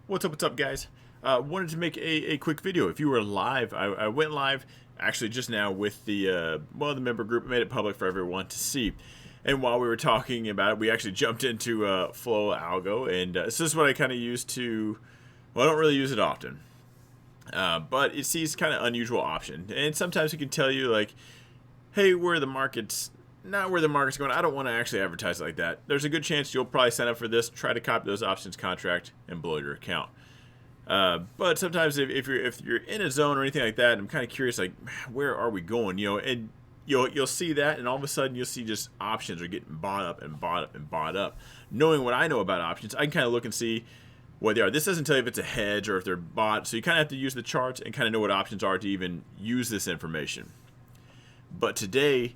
What's up, guys? Wanted to make a quick video. If you were live, I went live actually just now with the member group, made it public for everyone to see. And while we were talking about it, we actually jumped into Flow Algo, and this is what I kind of use to. Well, I don't really use it often, but it sees kind of unusual option, and sometimes it can tell you like, hey, where the market's not where the market's going. I don't want to actually advertise like that. There's a good chance you'll probably sign up for this, try to copy those options contract, and blow your account. But sometimes if you're in a zone or anything like that, I'm kind of curious, like, where are we going? And you'll see that, and all of a sudden you'll see just options are getting bought up and bought up and bought up. Knowing what I know about options, I can kind of look and see what they are. This doesn't tell you if it's a hedge or if they're bought, so you kind of have to use the charts and kind of know what options are to even use this information. But today,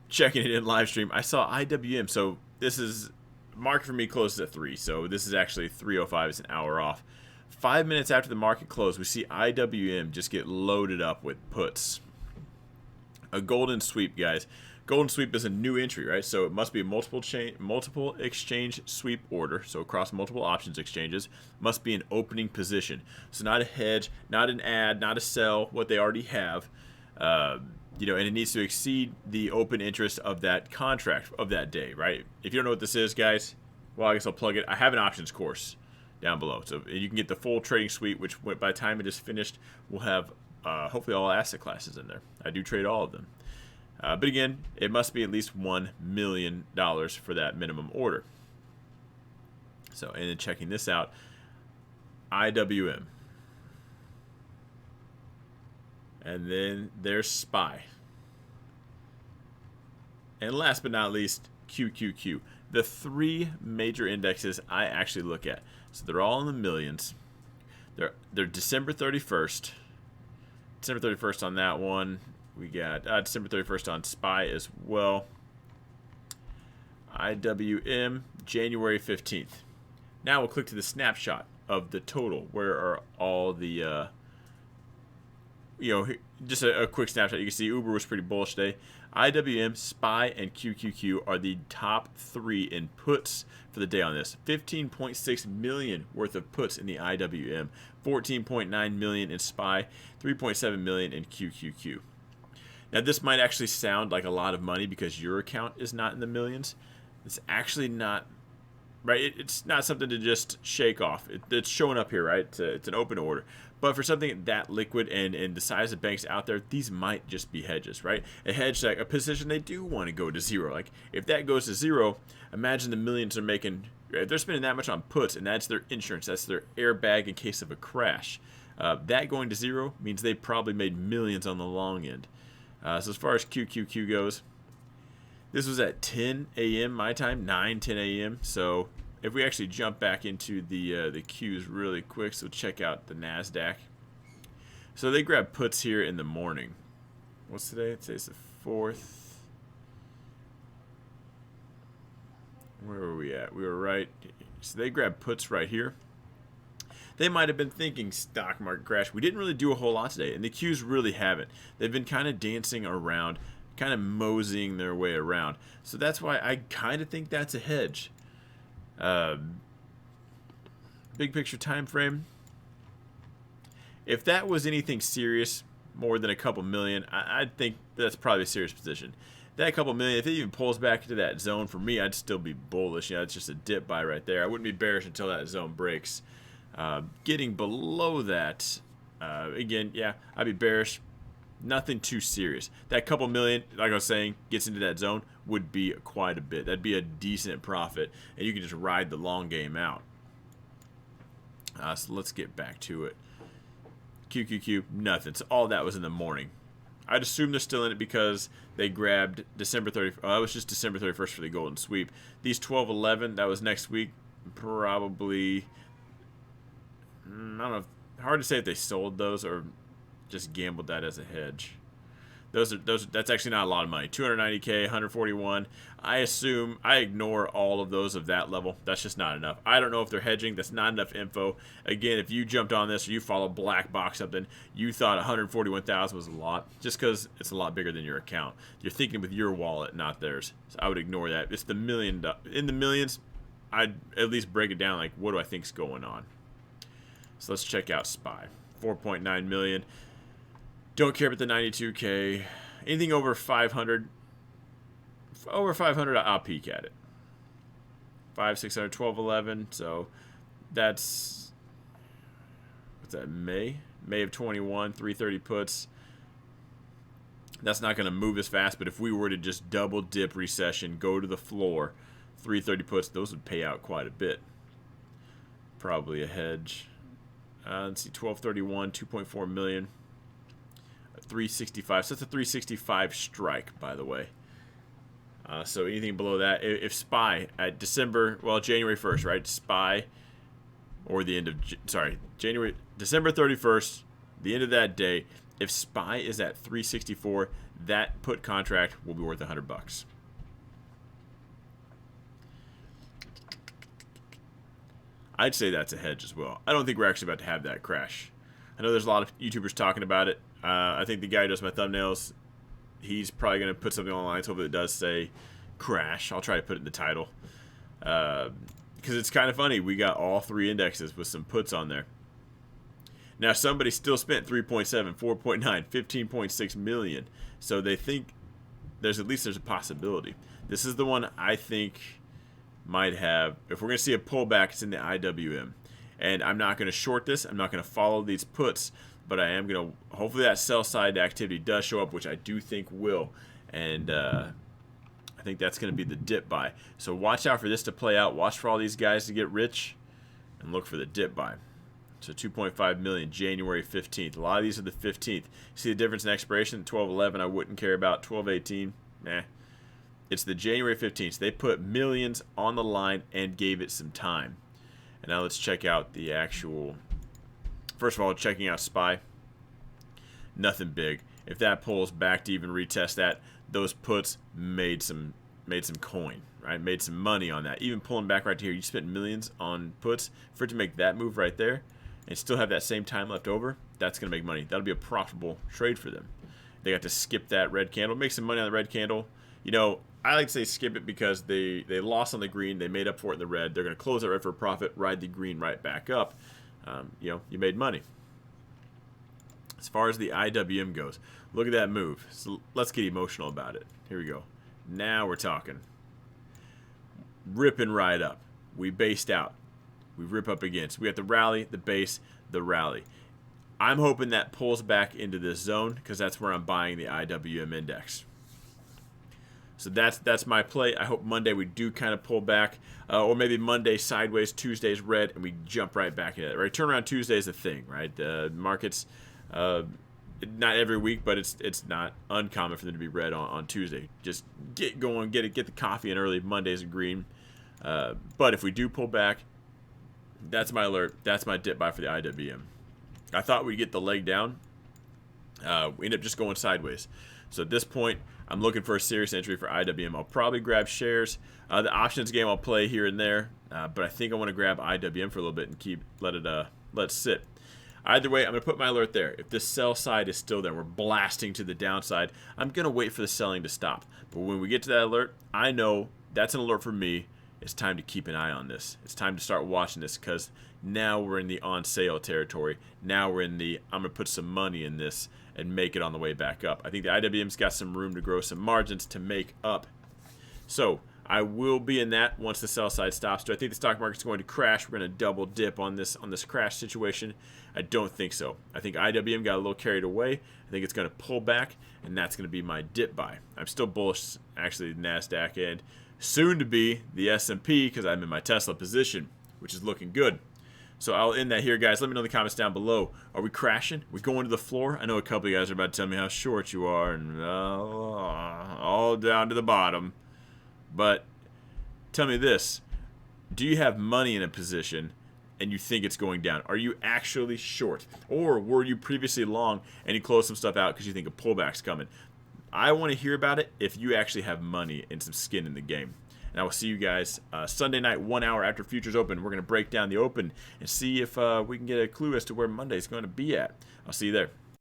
checking it in live stream, I saw IWM. So this is market for me closes at 3. So this is actually 3:05. It's an hour off. 5 minutes after the market closed, we see IWM just get loaded up with puts. A golden sweep, guys. Golden sweep is a new entry, right? So it must be a multiple exchange sweep order. So across multiple options exchanges, must be an opening position. So not a hedge, not an add, not a sell. What they already have. And it needs to exceed the open interest of that contract of that day, right? If you don't know what this is, guys, well, I guess I'll plug it. I have an options course down below. So you can get the full trading suite, which by the time it is finished, will have hopefully all asset classes in there. I do trade all of them. But again, it must be at least $1 million for that minimum order. So, and then checking this out, IWM. And then there's SPY. And last but not least, QQQ. The 3 major indexes I actually look at. So they're all in the millions. They're December 31st. December 31st on that one. We got December 31st on SPY as well. IWM, January 15th. Now we'll click to the snapshot of the total. Where are all the... just a quick snapshot. You can see Uber was pretty bullish today. IWM, SPY, and QQQ are the top 3 in puts for the day on this. 15.6 million worth of puts in the IWM, 14.9 million in SPY, 3.7 million in QQQ. Now this might actually sound like a lot of money because your account is not in the millions. It's actually not. Right, it's not something to just shake off. It's showing up here, right? It's an open order. But for something that liquid and the size of banks out there, these might just be hedges, right? A hedge, like a position they do want to go to zero. Like if that goes to zero, imagine the millions are making. If they're spending that much on puts, and that's their insurance, that's their airbag in case of a crash. That going to zero means they probably made millions on the long end. So as far as QQQ goes. This was at 10 a.m. my time, 10 a.m. So if we actually jump back into the Qs really quick, so check out the NASDAQ. So they grabbed puts here in the morning. What's today? Today's the 4th. Where were we at? We were right. So they grabbed puts right here. They might have been thinking stock market crash. We didn't really do a whole lot today, and the Qs really haven't. They've been kind of dancing around, kind of moseying their way around. So that's why I kind of think that's a hedge. Big picture time frame. If that was anything serious, more than a couple million, I'd think that's probably a serious position. That couple million, if it even pulls back into that zone, for me, I'd still be bullish. It's just a dip buy right there. I wouldn't be bearish until that zone breaks. Getting below that, again, yeah, I'd be bearish. Nothing too serious. That couple million, like I was saying, gets into that zone would be quite a bit. That'd be a decent profit, and you can just ride the long game out. So let's get back to it. QQQ, nothing. So all that was in the morning. I'd assume they're still in it because they grabbed December 30th. Oh, that was just December 31st for the golden sweep. These 12-11, that was next week. Probably, I don't know. Hard to say if they sold those or just gambled that as a hedge. That's actually not a lot of money. 290K, 141. I assume I ignore all of those of that level. That's just not enough. I don't know if they're hedging. That's not enough info. Again, if you jumped on this or you follow Black Box something, you thought 141,000 was a lot just because it's a lot bigger than your account. You're thinking with your wallet, not theirs. So I would ignore that. It's the million in the millions. I'd at least break it down like what do I think's going on. So let's check out SPY. 4.9 million. Don't care about the 92K. Anything over 500. Over 500, I'll peek at it. 5, 600, 12, 11. So that's, what's that, May of 21, 330 puts. That's not going to move as fast, but if we were to just double dip recession, go to the floor, 330 puts, those would pay out quite a bit. Probably a hedge. Let's see, 1231, 2.4 million. 365. So that's a 365 strike, by the way. So anything below that, if SPY at December, well, January 1st, right? SPY, or the end of, December 31st, the end of that day, if SPY is at 364, that put contract will be worth $100. I'd say that's a hedge as well. I don't think we're actually about to have that crash. I know there's a lot of YouTubers talking about it. I think the guy who does my thumbnails, he's probably going to put something online. So hopefully it does say crash. I'll try to put it in the title. Because it's kind of funny. We got all three indexes with some puts on there. Now, somebody still spent 3.7, 4.9, 15.6 million. So they think there's at least a possibility. This is the one I think might have, if we're going to see a pullback, it's in the IWM. And I'm not going to short this. I'm not going to follow these puts. But I am going to, hopefully that sell side activity does show up, which I do think will. And I think that's going to be the dip buy. So watch out for this to play out. Watch for all these guys to get rich. And look for the dip buy. So 2.5 million, January 15th. A lot of these are the 15th. See the difference in expiration? 12/11 I wouldn't care about. 12/18, nah. It's the January 15th. So they put millions on the line and gave it some time. And now let's check out the actual... First of all, checking out SPY. Nothing big. If that pulls back to even retest that, those puts made some coin, right? Made some money on that. Even pulling back right here, you spent millions on puts for it to make that move right there and still have that same time left over. That's going to make money. That'll be a profitable trade for them. They got to skip that red candle, make some money on the red candle. You know, I like to say skip it because they lost on the green. They made up for it in the red. They're going to close that red for a profit, ride the green right back up. You know, you made money. As far as the IWM goes, look at that move. So let's get emotional about it. Here we go. Now we're talking. Ripping right up. We based out. We rip up again. So we got the rally, the base, the rally. I'm hoping that pulls back into this zone because that's where I'm buying the IWM index. So that's my play. I hope Monday we do kind of pull back, or maybe Monday sideways, Tuesday's red, and we jump right back into it. Right, turnaround Tuesday is a thing, right? The markets, not every week, but it's not uncommon for them to be red on Tuesday. Just get going, get the coffee in early. Monday's green. But if we do pull back, that's my alert. That's my dip buy for the IWM. I thought we'd get the leg down. We end up just going sideways. So at this point, I'm looking for a serious entry for IWM. I'll probably grab shares. The options game I'll play here and there, but I think I want to grab IWM for a little bit and let it sit. Either way, I'm going to put my alert there. If this sell side is still there, we're blasting to the downside, I'm going to wait for the selling to stop. But when we get to that alert, I know that's an alert for me. It's time to keep an eye on this. It's time to start watching this because now we're in the on sale territory. Now we're in the I'm going to put some money in this and make it on the way back up. I think the IWM's got some room to grow some margins to make up. So I will be in that once the sell side stops. Do I think the stock market's going to crash? We're going to double dip on this crash situation. I don't think so. I think IWM got a little carried away. I think it's going to pull back, and that's going to be my dip buy. I'm still bullish, actually, the NASDAQ and soon to be the S&P because I'm in my Tesla position, which is looking good. So I'll end that here, guys. Let me know in the comments down below. Are we crashing? We going to the floor? I know a couple of you guys are about to tell me how short you are and all down to the bottom. But tell me this. Do you have money in a position and you think it's going down? Are you actually short? Or were you previously long and you closed some stuff out because you think a pullback's coming? I want to hear about it if you actually have money and some skin in the game. And I will see you guys Sunday night, 1 hour after futures open. We're going to break down the open and see if we can get a clue as to where Monday's going to be at. I'll see you there.